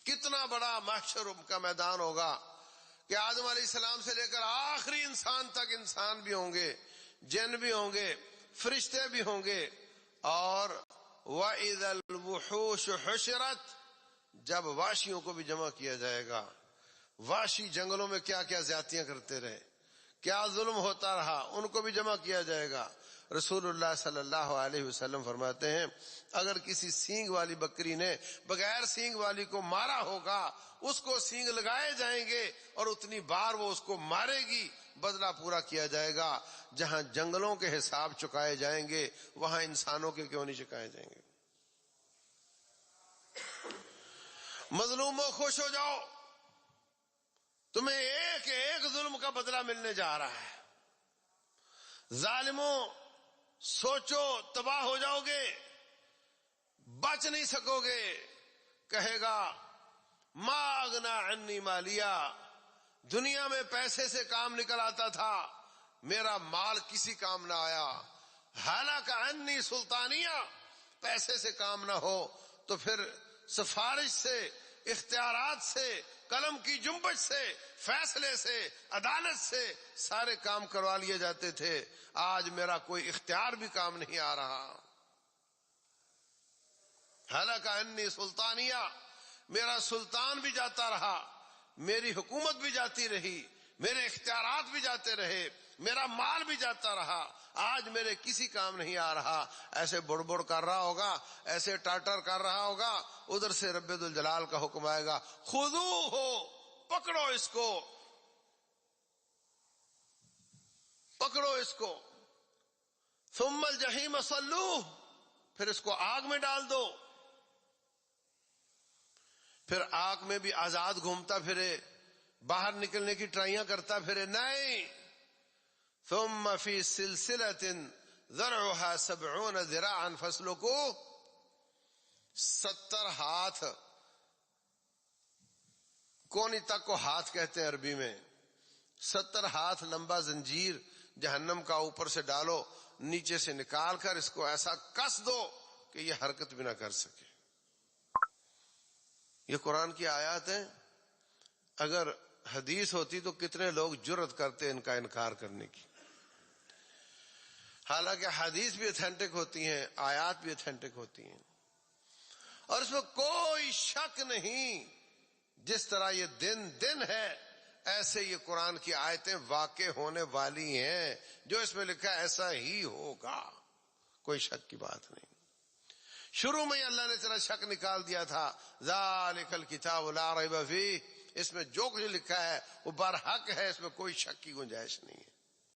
کتنا بڑا محشر کا میدان ہوگا کہ آدم علیہ السلام سے لے کر آخری انسان تک انسان بھی ہوں گے، جن بھی ہوں گے، فرشتے بھی ہوں گے. اور وَإِذَا الْوُحُوشُ حُشِرَتْ، جب وحشیوں کو بھی جمع کیا جائے گا. وحشی جنگلوں میں کیا کیا زیادتیاں کرتے رہے، کیا ظلم ہوتا رہا، ان کو بھی جمع کیا جائے گا. رسول اللہ صلی اللہ علیہ وسلم فرماتے ہیں اگر کسی سینگ والی بکری نے بغیر سینگ والی کو مارا ہوگا، اس کو سینگ لگائے جائیں گے اور اتنی بار وہ اس کو مارے گی، بدلہ پورا کیا جائے گا. جہاں جنگلوں کے حساب چکائے جائیں گے وہاں انسانوں کے کیوں نہیں چکائے جائیں گے؟ مظلوموں خوش ہو جاؤ، تمہیں ایک ایک ظلم کا بدلہ ملنے جا رہا ہے. ظالموں سوچو تباہ ہو جاؤ گے، بچ نہیں سکو گے. کہے گا ما اغنا عنی مالیا، دنیا میں پیسے سے کام نکل آتا تھا، میرا مال کسی کام نہ آیا. حالانکہ عنی سلطانیہ، پیسے سے کام نہ ہو تو پھر سفارش سے، اختیارات سے، قلم کی جنبش سے، فیصلے سے، عدالت سے سارے کام کروا لیے جاتے تھے. آج میرا کوئی اختیار بھی کام نہیں آ رہا. حالانکہ انی سلطانیہ، میرا سلطان بھی جاتا رہا، میری حکومت بھی جاتی رہی، میرے اختیارات بھی جاتے رہے، میرا مال بھی جاتا رہا، آج میرے کسی کام نہیں آ رہا. ایسے بڑ بڑ کر رہا ہوگا، ایسے ٹاٹر کر رہا ہوگا. ادھر سے رب ذوالجلال کا حکم آئے گا خذوہ، پکڑو اس کو، پکڑو اس کو. ثم الجحیم صلوہ، پھر اس کو آگ میں ڈال دو. پھر آگ میں بھی آزاد گھومتا پھرے، باہر نکلنے کی ٹرائیاں کرتا پھرے. نہیں، ثم فی سلسلۃ ذرعها 70 ذراعا فاسلکوہ، 70 ہاتھ، کونی تک کو ہاتھ کہتے ہیں عربی میں. 70 ہاتھ لمبا زنجیر جہنم کا اوپر سے ڈالو، نیچے سے نکال کر اس کو ایسا کس دو کہ یہ حرکت بھی نہ کر سکے. یہ قرآن کی آیات ہیں. اگر حدیث ہوتی تو کتنے لوگ جرأت کرتے ان کا انکار کرنے کی. حالانکہ حدیث بھی اتھینٹک ہوتی ہیں، آیات بھی اتھینٹک ہوتی ہیں، اور اس میں کوئی شک نہیں. جس طرح یہ دن ہے، ایسے یہ قرآن کی آیتیں واقع ہونے والی ہیں. جو اس میں لکھا ہے ایسا ہی ہوگا، کوئی شک کی بات نہیں. شروع میں ہی اللہ نے تیرا شک نکال دیا تھا. ذالک الکتاب لا ریب فیہ، اس میں جو کچھ لکھا ہے وہ برحق ہے، اس میں کوئی شک کی گنجائش نہیں ہے.